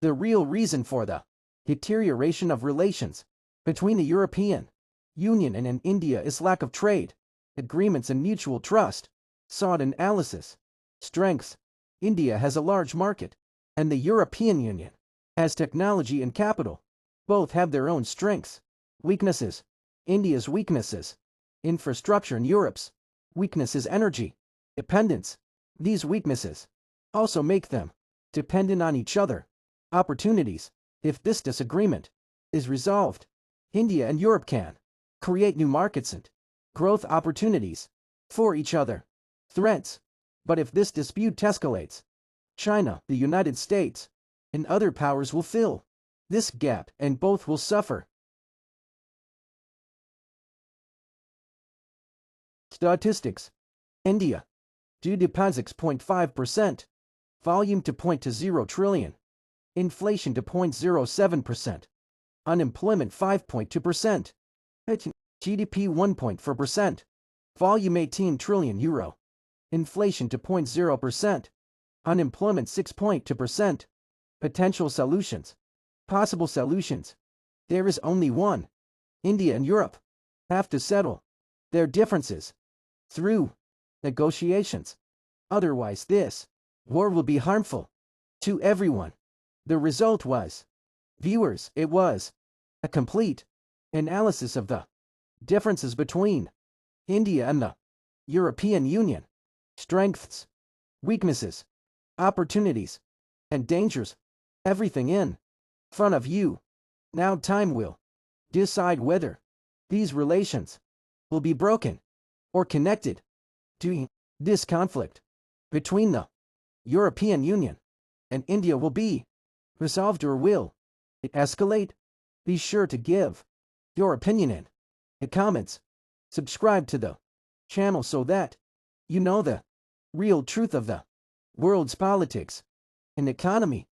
The real reason for the deterioration of relations between the European Union and India is lack of trade agreements and mutual trust. SWOT analysis. Strengths. India has a large market, and the European Union has technology and capital. Both have their own strengths. Weaknesses. India's weaknesses. Infrastructure and Europe's weakness is energy dependence. These weaknesses also make them dependent on each other. Opportunities. If this disagreement is resolved, India and Europe can create new markets and growth opportunities for each other. Threats. But if this dispute escalates, China, the United States, and other powers will fill this gap and both will suffer. Statistics. India. GDP 6.5%. Volume to 0.0 trillion. Inflation to 0.07%. Unemployment 5.2%. GDP 1.4%. Volume 18 trillion euro. Inflation to 0.0%. Unemployment 6.2%. Potential solutions. Possible solutions. There is only one. India and Europe have to settle their differences through negotiations. Otherwise this war will be harmful to everyone. The result was, viewers, it was a complete analysis of the differences between India and the European Union. Strengths, weaknesses, opportunities, and dangers. Everything in front of you. Now time will decide whether these relations will be broken or connected to this conflict between the European Union and India will be resolved or will it escalate? Be sure to give your opinion in the comments. Subscribe to the channel so that you know the real truth of the world's politics and economy.